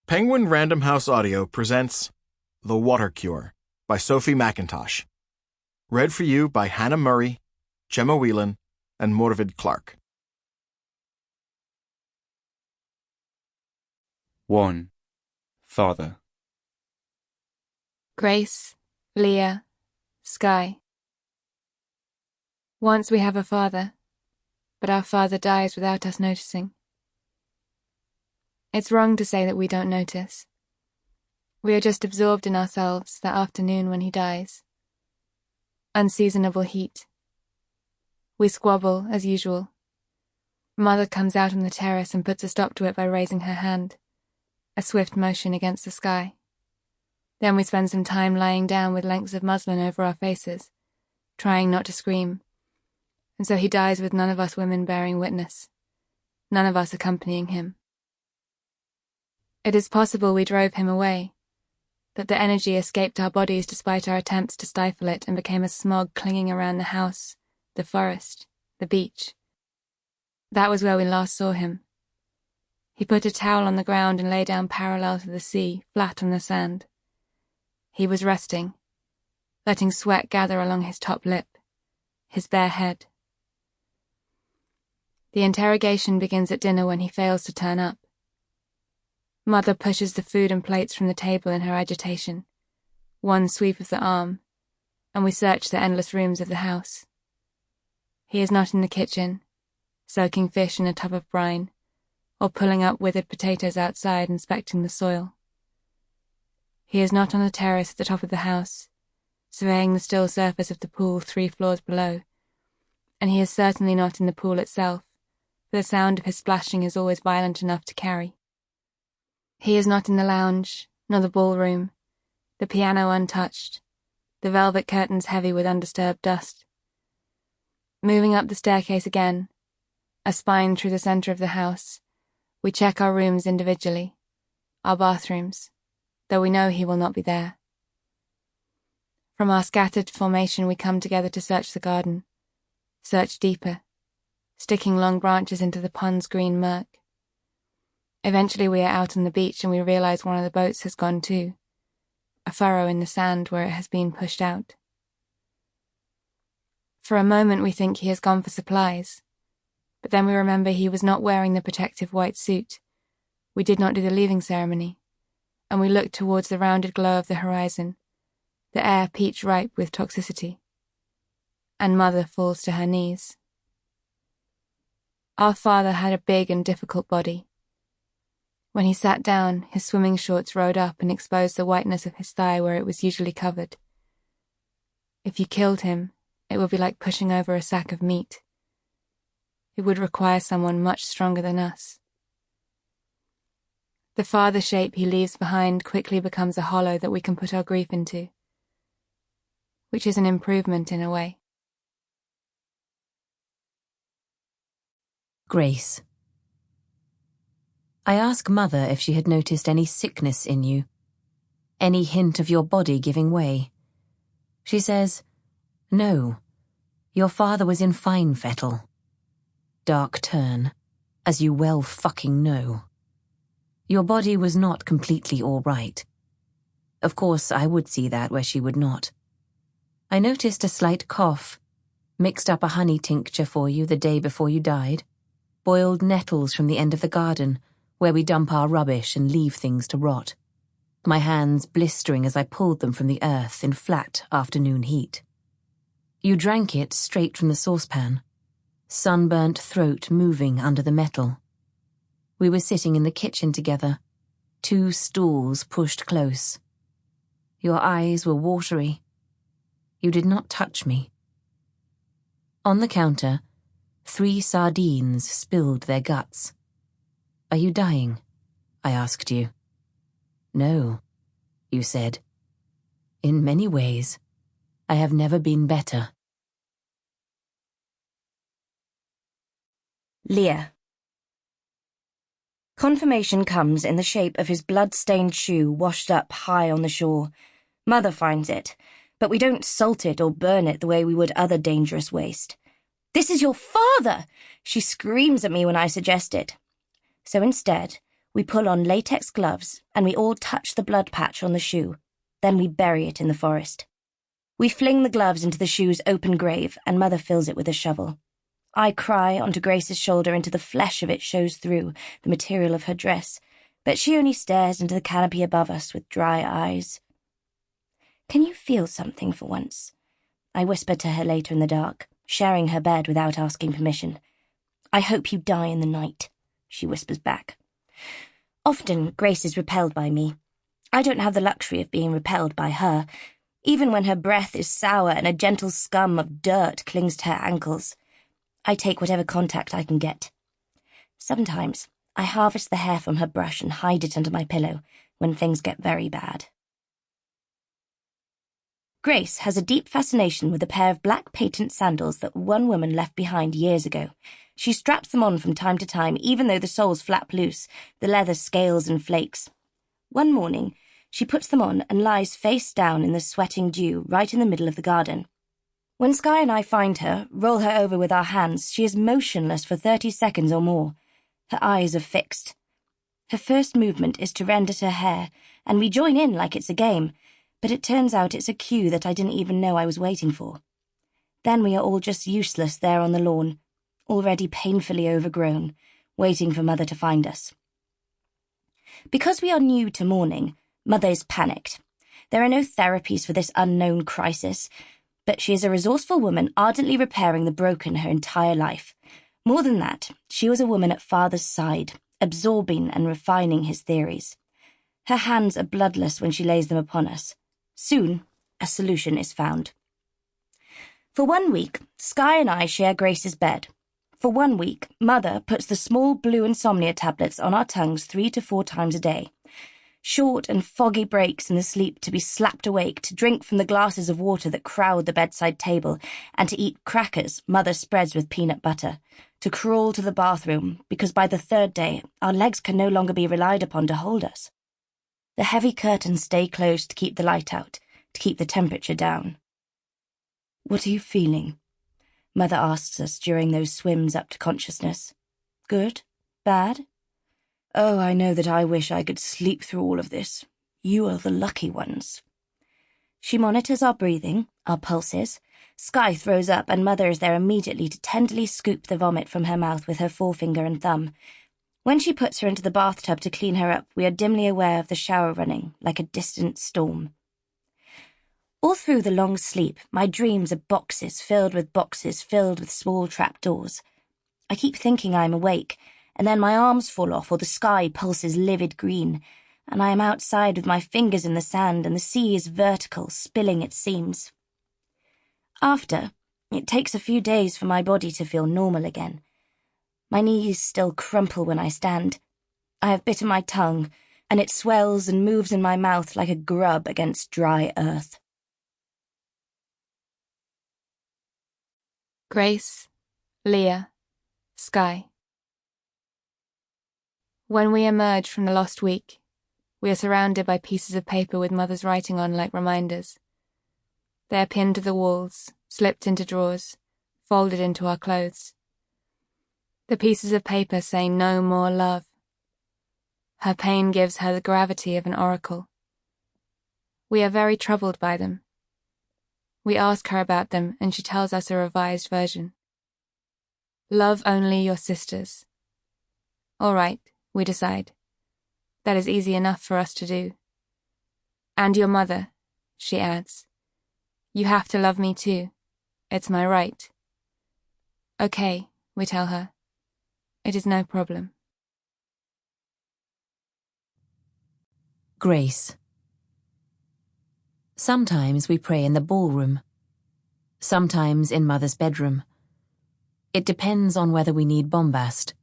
Penguin Random House Audio presents The Water Cure by Sophie Mackintosh. Read for you by Hannah Murray, Gemma Whelan, and Morfydd Clark. 1. Father. Grace, Leah, Sky. Once we have a father, but our father dies without us noticing. It's wrong to say that we don't notice. We are just absorbed in ourselves that afternoon when he dies. Unseasonable heat. We squabble, as usual. Mother comes out on the terrace and puts a stop to it by raising her hand, a swift motion against the sky. Then we spend some time lying down with lengths of muslin over our faces, trying not to scream. And so he dies with none of us women bearing witness, none of us accompanying him. It is possible we drove him away, that the energy escaped our bodies despite our attempts to stifle it and became a smog clinging around the house, the forest, the beach. That was where we last saw him. He put a towel on the ground and lay down parallel to the sea, flat on the sand. He was resting, letting sweat gather along his top lip, his bare head. The interrogation begins at dinner when he fails to turn up. Mother pushes the food and plates from the table in her agitation, one sweep of the arm, and we search the endless rooms of the house. He is not in the kitchen, soaking fish in a tub of brine, or pulling up withered potatoes outside inspecting the soil. He is not on the terrace at the top of the house, surveying the still surface of the pool 3 floors below, and he is certainly not in the pool itself, for the sound of his splashing is always violent enough to carry. He is not in the lounge, nor the ballroom, the piano untouched, the velvet curtains heavy with undisturbed dust. Moving up the staircase again, a spine through the centre of the house, we check our rooms individually, our bathrooms, though we know he will not be there. From our scattered formation we come together to search the garden, search deeper, sticking long branches into the pond's green murk. Eventually we are out on the beach and we realize one of the boats has gone too, a furrow in the sand where it has been pushed out. For a moment we think he has gone for supplies, but then we remember he was not wearing the protective white suit. We did not do the leaving ceremony, and we look towards the rounded glow of the horizon, the air peach ripe with toxicity. And Mother falls to her knees. Our father had a big and difficult body. When he sat down, his swimming shorts rode up and exposed the whiteness of his thigh where it was usually covered. If you killed him, it would be like pushing over a sack of meat. It would require someone much stronger than us. The father shape he leaves behind quickly becomes a hollow that we can put our grief into, which is an improvement in a way. Grace. I ask Mother if she had noticed any sickness in you, any hint of your body giving way. She says, no, your father was in fine fettle. Dark turn, as you well fucking know. Your body was not completely all right. Of course, I would see that where she would not. I noticed a slight cough, mixed up a honey tincture for you the day before you died, boiled nettles from the end of the garden, where we dump our rubbish and leave things to rot, my hands blistering as I pulled them from the earth in flat afternoon heat. You drank it straight from the saucepan, sunburnt throat moving under the metal. We were sitting in the kitchen together, 2 stools pushed close. Your eyes were watery. You did not touch me. On the counter, 3 sardines spilled their guts. Are you dying? I asked you. No, you said. In many ways, I have never been better. Leah. Confirmation comes in the shape of his blood-stained shoe washed up high on the shore. Mother finds it, but we don't salt it or burn it the way we would other dangerous waste. "This is your father!" she screams at me when I suggest it. So instead, We pull on latex gloves, and we all touch the blood patch on the shoe. Then we bury it in the forest. We fling the gloves into the shoe's open grave, and Mother fills it with a shovel. I cry onto Grace's shoulder until the flesh of it shows through the material of her dress, but she only stares into the canopy above us with dry eyes. "Can you feel something for once?" I whisper to her later in the dark, sharing her bed without asking permission. "I hope you die in the night," she whispers back. Often, Grace is repelled by me. I don't have the luxury of being repelled by her, even when her breath is sour and a gentle scum of dirt clings to her ankles. I take whatever contact I can get. Sometimes, I harvest the hair from her brush and hide it under my pillow when things get very bad. Grace has a deep fascination with a pair of black patent sandals that one woman left behind years ago. She straps them on from time to time, even though the soles flap loose, the leather scales and flakes. One morning, she puts them on and lies face down in the sweating dew right in the middle of the garden. When Skye and I find her, roll her over with our hands, she is motionless for 30 seconds or more. Her eyes are fixed. Her first movement is to rend at her hair, and we join in like it's a game, but it turns out it's a cue that I didn't even know I was waiting for. Then we are all just useless there on the lawn, already painfully overgrown, waiting for Mother to find us. Because we are new to mourning, Mother is panicked. There are no therapies for this unknown crisis, but she is a resourceful woman ardently repairing the broken her entire life. More than that, she was a woman at Father's side, absorbing and refining his theories. Her hands are bloodless when she lays them upon us. Soon, a solution is found. For 1 week, Skye and I share Grace's bed. For 1 week, Mother puts the small blue insomnia tablets on our tongues 3 to 4 times a day. Short and foggy breaks in the sleep to be slapped awake, to drink from the glasses of water that crowd the bedside table, and to eat crackers Mother spreads with peanut butter, to crawl to the bathroom, because by the 3rd day, our legs can no longer be relied upon to hold us. The heavy curtains stay closed to keep the light out, to keep the temperature down. "What are you feeling?" Mother asks us during those swims up to consciousness. "Good? Bad?" "Oh, I know that I wish I could sleep through all of this. You are the lucky ones." She monitors our breathing, our pulses. Skye throws up, and Mother is there immediately to tenderly scoop the vomit from her mouth with her forefinger and thumb. When she puts her into the bathtub to clean her up, we are dimly aware of the shower running, like a distant storm. All through the long sleep, my dreams are boxes filled with small trapdoors. I keep thinking I am awake, and then my arms fall off or the sky pulses livid green, and I am outside with my fingers in the sand and the sea is vertical, spilling its seams. After, it takes a few days for my body to feel normal again. My knees still crumple when I stand. I have bitten my tongue, and it swells and moves in my mouth like a grub against dry earth. Grace, Leah, Skye. When we emerge from the lost week, we are surrounded by pieces of paper with Mother's writing on like reminders. They are pinned to the walls, slipped into drawers, folded into our clothes. The pieces of paper say no more love. Her pain gives her the gravity of an oracle. We are very troubled by them. We ask her about them, and she tells us a revised version. Love only your sisters. All right, we decide. That is easy enough for us to do. And your mother, she adds. You have to love me too. It's my right. Okay, we tell her. It is no problem. Grace. Sometimes we pray in the ballroom. Sometimes in Mother's bedroom. It depends on whether we need bombast.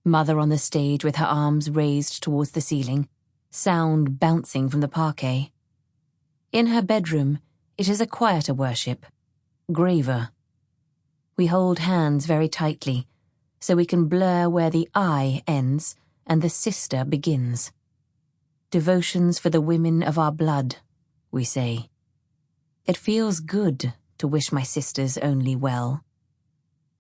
Mother on the stage with her arms raised towards the ceiling, sound bouncing from the parquet. In her bedroom, it is a quieter worship, graver. We hold hands very tightly, so we can blur where the I ends and the sister begins. Devotions for the women of our blood, we say. It feels good to wish my sisters only well.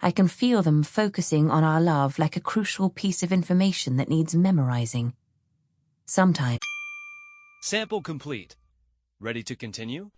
I can feel them focusing on our love like a crucial piece of information that needs memorizing. Sometime. Sample complete. Ready to continue?